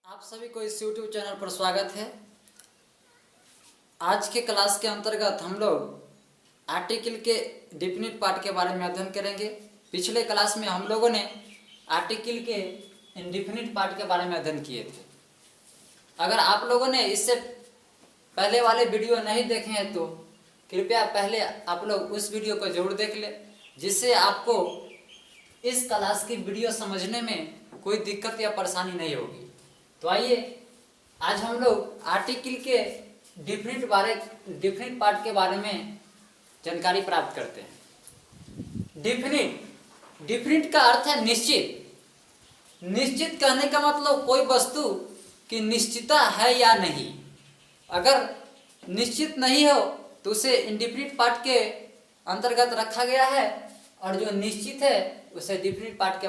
आप सभी को इस YouTube चैनल पर स्वागत है। आज के क्लास के अंतर्गत हम लोग आर्टिकल के डिफिनिट पार्ट के बारे में अध्ययन करेंगे। पिछले क्लास में हम लोगों ने आर्टिकल के इंडिफिनिट पार्ट के बारे में अध्ययन किए थे। अगर आप लोगों ने इससे पहले वाले वीडियो नहीं देखे हैं तो कृपया पहले आप लोग उस वीडियो को जरूर देख लें, जिससे आपको इस क्लास की वीडियो समझने में कोई दिक्कत या परेशानी नहीं होगी। तो आइए आज हम लोग आर्टिकल के डिफिनिट पार्ट के बारे में जानकारी प्राप्त करते हैं। डिफिनिट का अर्थ है निश्चित। निश्चित कहने का मतलब कोई वस्तु की निश्चितता है या नहीं। अगर निश्चित नहीं हो तो उसे इंडिफिनिट पार्ट के अंतर्गत रखा गया है, और जो निश्चित है उसे डिफिनिट पार्ट के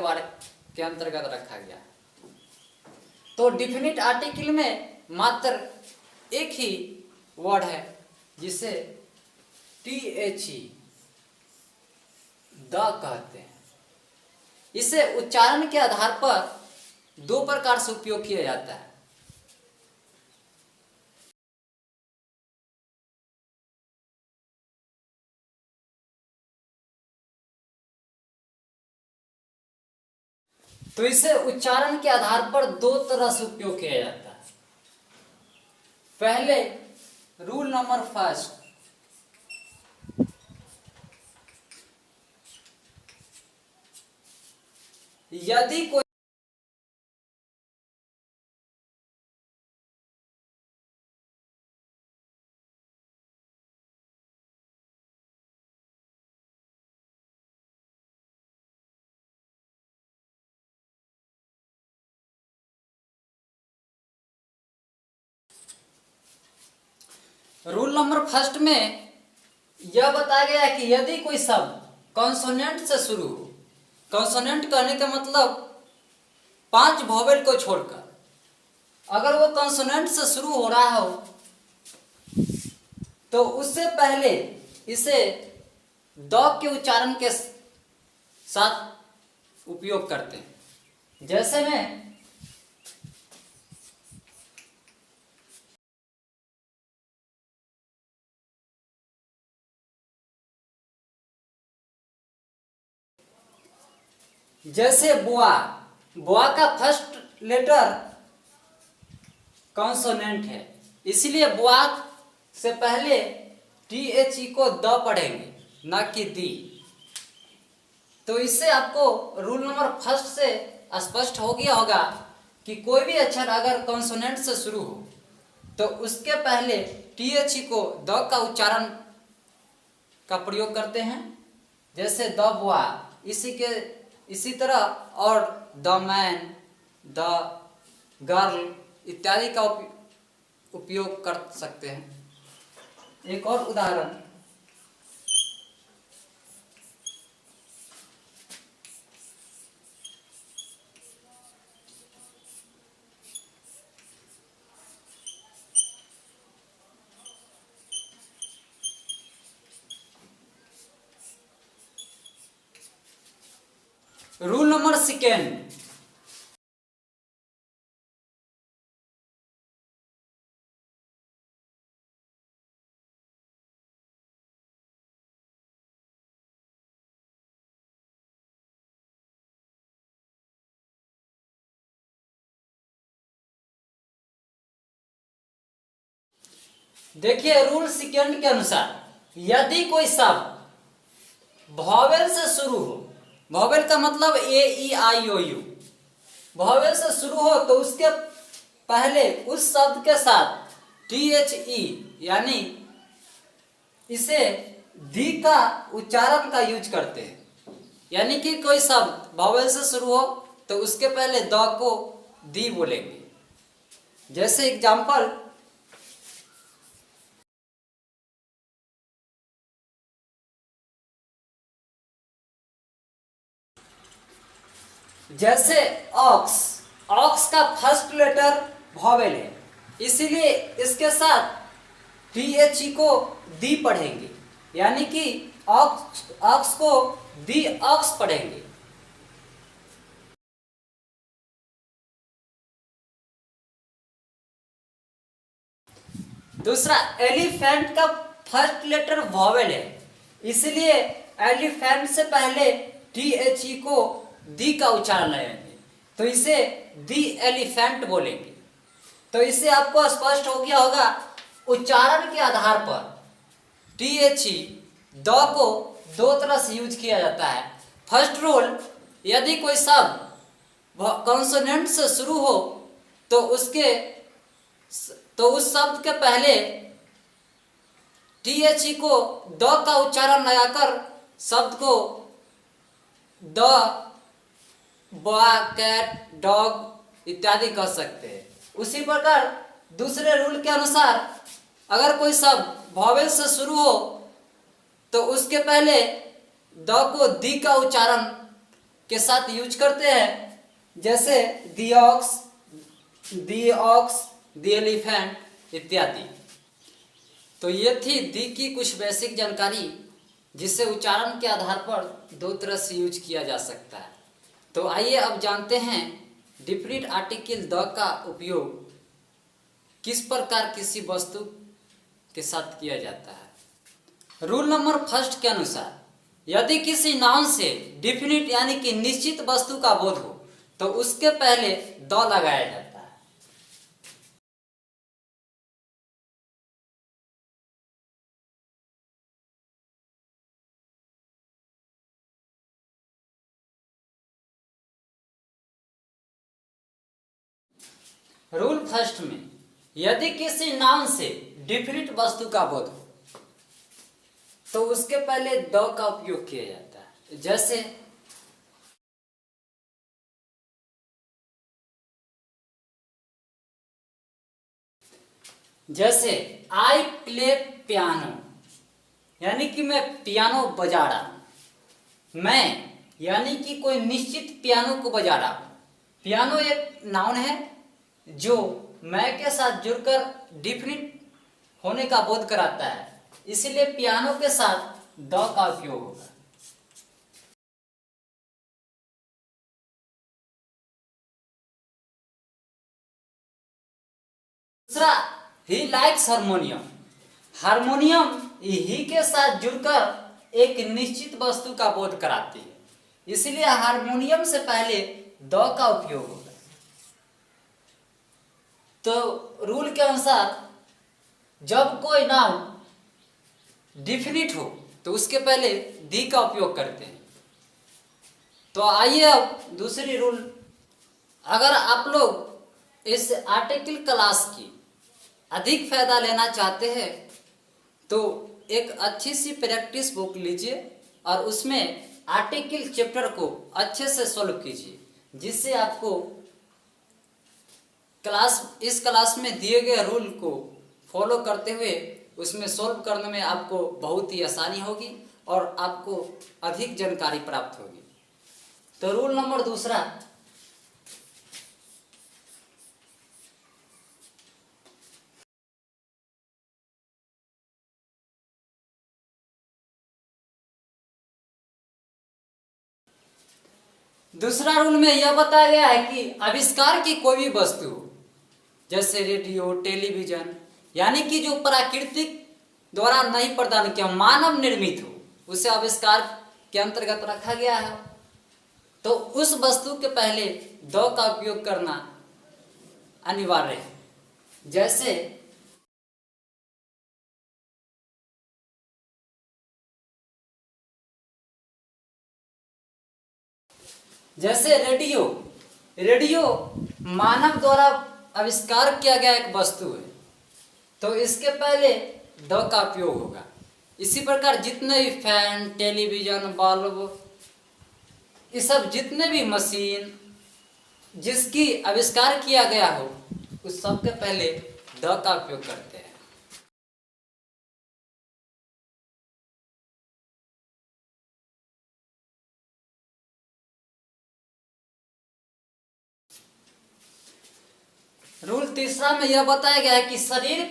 अंतर्गत रखा गया है। तो डिफिनिट आर्टिकल में मात्र एक ही वर्ड है जिसे THE द कहते हैं। इसे उच्चारण के आधार पर दो प्रकार से उपयोग किया जाता है। तो इसे उच्चारण के आधार पर दो तरह से उपयोग किया जाता है। पहले रूल नंबर फर्स्ट, यदि कोई रूल नंबर फर्स्ट में यह बताया गया है कि यदि कोई शब्द कॉन्सोनेंट से शुरू हो, कॉन्सोनेंट कहने का मतलब 5 वोवेल को छोड़कर, अगर वो कॉन्सोनेंट से शुरू हो रहा हो तो उससे पहले इसे द के उच्चारण के साथ उपयोग करते हैं। जैसे में जैसे बुआ, बुआ का फर्स्ट लेटर कॉन्सोनेंट है, इसलिए बुआ से पहले THE को द पढ़ेंगे, न कि दी। तो इससे आपको रूल नंबर फर्स्ट से स्पष्ट हो गया होगा कि कोई भी अक्षर अगर कॉन्सोनेंट से शुरू हो तो उसके पहले THE को द का उच्चारण का प्रयोग करते हैं। जैसे द बुआ, इसी तरह और द मैन, द गर्ल इत्यादि का उपयोग कर सकते हैं। एक और उदाहरण, रूल नंबर सेकेंड, देखिए रूल सेकेंड के अनुसार यदि कोई शब्द वॉवेल से शुरू हो, वॉवेल का मतलब AEIOU, वॉवेल से शुरू हो तो उसके पहले उस शब्द के साथ THE यानी इसे दी का उच्चारण का यूज करते हैं। यानी कि कोई शब्द वॉवेल से शुरू हो तो उसके पहले द को दी बोलेंगे। जैसे एग्जाम्पल, जैसे ऑक्स, ऑक्स का फर्स्ट लेटर वॉवेल है, इसीलिए इसके साथ THE को दी पढ़ेंगे, यानी कि ऑक्स को दी ऑक्स पढ़ेंगे। दूसरा, एलिफेंट का फर्स्ट लेटर वॉवेल है, इसलिए एलिफेंट से पहले THE को दी का उच्चारण लगाएंगे, तो इसे दी एलिफेंट बोलेंगे। तो इससे आपको स्पष्ट हो गया होगा, उच्चारण के आधार पर THE द को दो तरह से यूज किया जाता है। फर्स्ट रूल, यदि कोई शब्द कॉन्सोनेंट से शुरू हो तो उस शब्द के पहले THE को द का उच्चारण लगाकर शब्द को द, बॉय, कैट, डॉग इत्यादि कह सकते हैं। उसी प्रकार दूसरे रूल के अनुसार अगर कोई शब्द वॉवेल से शुरू हो तो उसके पहले द को दी का उच्चारण के साथ यूज करते हैं, जैसे दी ऑक्स, दी एलिफेंट इत्यादि। तो ये थी दी की कुछ बेसिक जानकारी, जिसे उच्चारण के आधार पर दो तरह से यूज किया जा सकता है। तो आइए अब जानते हैं डिफिनिट आर्टिकल द का उपयोग किस प्रकार किसी वस्तु के साथ किया जाता है। रूल नंबर फर्स्ट के अनुसार, यदि किसी नाउन से डिफिनिट यानी कि निश्चित वस्तु का बोध हो तो उसके पहले द लगाया जाता है। रूल फर्स्ट में, यदि किसी नाउन से डिफिनिट वस्तु का बोध हो तो उसके पहले द का उपयोग किया जाता है। जैसे आई प्ले पियानो, यानी कि मैं पियानो बजा रहा हूं। मैं यानी कि कोई निश्चित पियानो को बजा रहा हूं। पियानो एक नाउन है जो मैं के साथ जुड़कर डिफिनिट होने का बोध कराता है, इसलिए पियानो के साथ द का उपयोग होगा। दूसरा, ही लाइक्स हारमोनियम। हारमोनियम ही के साथ जुड़कर एक निश्चित वस्तु का बोध कराती है, इसलिए हारमोनियम से पहले द का उपयोग होगा। तो रूल के अनुसार जब कोई नाउन डिफिनिट हो तो उसके पहले दी का उपयोग करते हैं। तो आइए अब दूसरी रूल, अगर आप लोग इस आर्टिकल क्लास की अधिक फायदा लेना चाहते हैं तो एक अच्छी सी प्रैक्टिस बुक लीजिए और उसमें आर्टिकल चैप्टर को अच्छे से सॉल्व कीजिए, जिससे आपको इस क्लास में दिए गए रूल को फॉलो करते हुए उसमें सॉल्व करने में आपको बहुत ही आसानी होगी और आपको अधिक जानकारी प्राप्त होगी। तो रूल नंबर दूसरा, दूसरा रूल में यह बताया गया है कि आविष्कार की कोई भी वस्तु जैसे रेडियो, टेलीविजन, यानी कि जो प्राकृतिक द्वारा नहीं प्रदान किया, मानव निर्मित हो, उसे आविष्कार के अंतर्गत रखा गया है। तो उस वस्तु के पहले द का उपयोग करना अनिवार्य है। जैसे रेडियो मानव द्वारा आविष्कार किया गया एक वस्तु है, तो इसके पहले द का उपयोग होगा। इसी प्रकार जितने भी फैन, टेलीविजन, बल्ब, ये सब जितने भी मशीन जिसकी आविष्कार किया गया हो, उस सब के पहले द का उपयोग करते हैं। रूल तीसरा में यह बताया गया है कि शरीर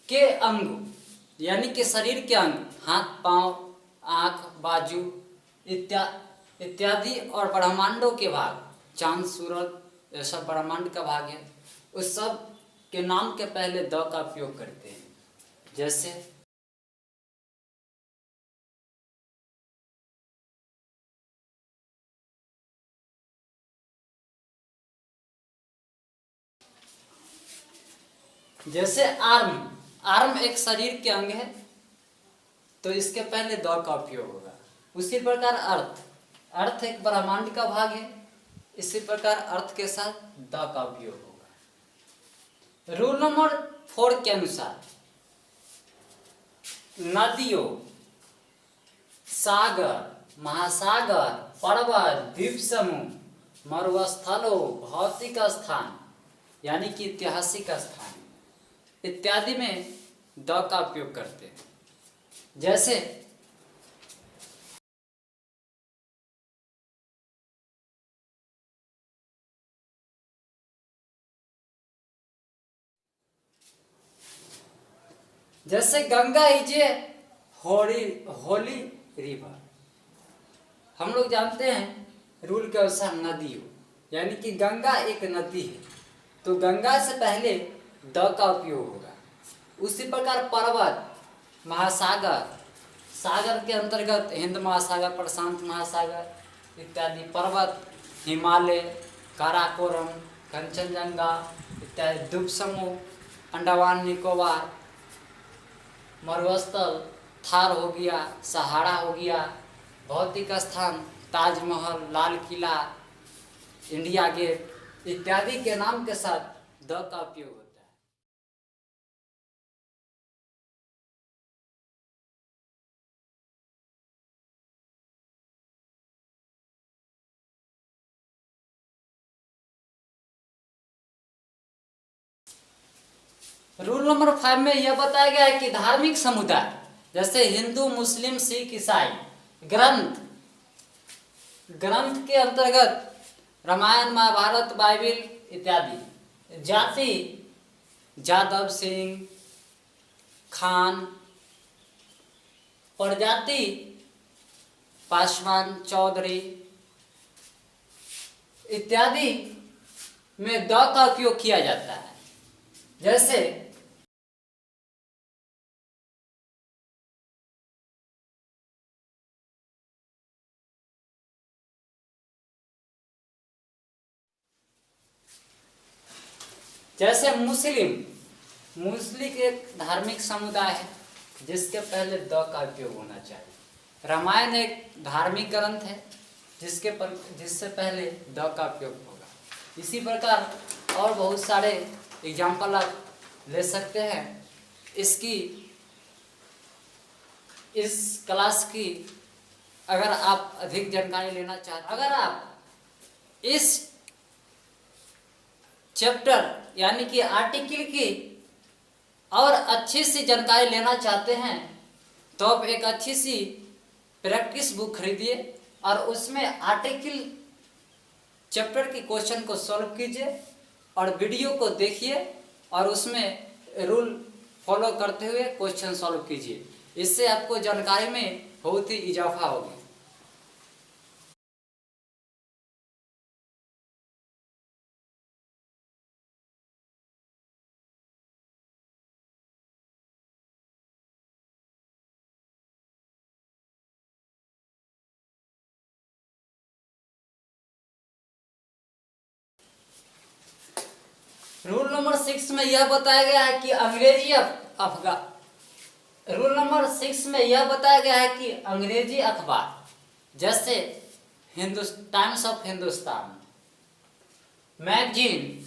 के अंग, यानी कि शरीर के अंग, हाथ, पांव, आंख, बाजू इत्यादि और ब्रह्मांडों के भाग, चांद, सूरज, यह सब ब्रह्मांड का भाग है, उस सब के नाम के पहले द का उपयोग करते हैं। जैसे आर्म। आर्म एक शरीर के अंग है, तो इसके पहले द का उपयोग होगा। उसी प्रकार अर्थ, अर्थ एक ब्रह्मांड का भाग है, इसी प्रकार अर्थ के साथ द का उपयोग होगा। रूल नंबर 4 के अनुसार नदियों, सागर, महासागर, पर्वत, द्वीप समूह, मरुस्थलों, भौतिक स्थान यानी कि ऐतिहासिक स्थान इत्यादि में द का उपयोग करते हैं। जैसे Ganga is a Holi river. हम लोग जानते हैं रूल के अनुसार नदी हो, यानी कि गंगा एक नदी है, तो गंगा से पहले द का उपयोग होगा। उसी प्रकार पर्वत, महासागर, सागर के अंतर्गत हिंद महासागर, प्रशांत महासागर इत्यादि, पर्वत, हिमालय, काराकोरम, कंचनजंगा इत्यादि, द्वीप समूह, अंडमान निकोबार, मरुस्थल, थार हो गया, सहारा हो गया, भौतिक स्थान, ताजमहल, लाल किला, इंडिया गेट इत्यादि के नाम के साथ द का उपयोग होता है। रूल नंबर 5 में यह बताया गया है कि धार्मिक समुदाय जैसे हिंदू, मुस्लिम, सिख, ईसाई, ग्रंथ के अंतर्गत रामायण, महाभारत, बाइबिल इत्यादि। जाति यादव, सिंह, खान, प्रजाति पासवान, चौधरी इत्यादि में द का उपयोग किया जाता है। जैसे मुस्लिम एक धार्मिक समुदाय है जिसके पहले द का उपयोग होना चाहिए। रामायण एक धार्मिक ग्रंथ है जिससे पहले द का उपयोग होगा। इसी प्रकार और बहुत सारे एग्जाम्पल आप ले सकते हैं। इस क्लास की अगर आप अधिक जानकारी लेना चाहते, अगर आप इस चैप्टर यानी कि आर्टिकल की और अच्छी सी जानकारी लेना चाहते हैं तो आप एक अच्छी सी प्रैक्टिस बुक खरीदिए और उसमें आर्टिकल चैप्टर के क्वेश्चन को सॉल्व कीजिए और वीडियो को देखिए और उसमें रूल फॉलो करते हुए क्वेश्चन सॉल्व कीजिए। इससे आपको जानकारी में बहुत ही इजाफा होगा। रूल नंबर 6 में यह बताया गया है कि अंग्रेजी अखबार जैसे टाइम्स ऑफ हिंदुस्तान, मैगजीन,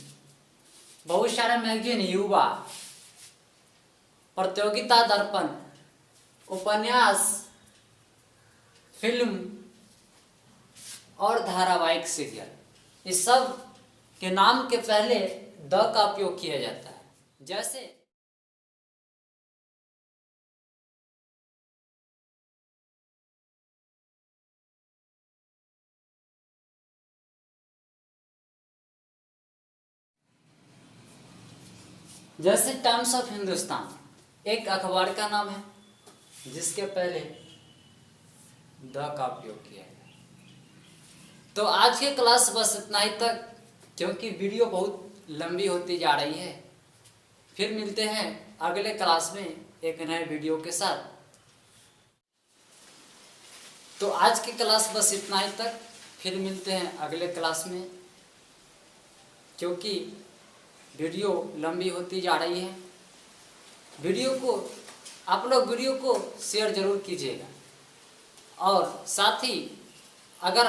बहुत सारे मैगजीन, युवा, प्रतियोगिता दर्पण, उपन्यास, फिल्म और धारावाहिक सीरियल, इस सब के नाम के पहले द का उपयोग किया जाता है। जैसे टाइम्स ऑफ हिंदुस्तान एक अखबार का नाम है जिसके पहले द का उपयोग किया गया। तो आज की क्लास बस इतना ही तक, क्योंकि वीडियो बहुत लंबी होती जा रही है। फिर मिलते हैं अगले क्लास में। एक नए वीडियो के साथ। तो आज की क्लास बस इतना ही तक, फिर मिलते हैं अगले क्लास में, क्योंकि वीडियो लंबी होती जा रही है। आप लोग वीडियो को शेयर जरूर कीजिएगा, और साथ ही अगर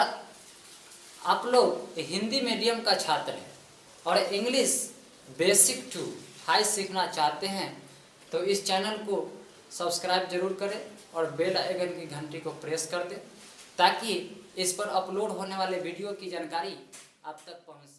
आप लोग हिंदी मीडियम का छात्र हैं और इंग्लिश बेसिक टू हाई सीखना चाहते हैं तो इस चैनल को सब्सक्राइब जरूर करें और बेल आइकन की घंटी को प्रेस कर दें, ताकि इस पर अपलोड होने वाले वीडियो की जानकारी आप तक पहुंच सके।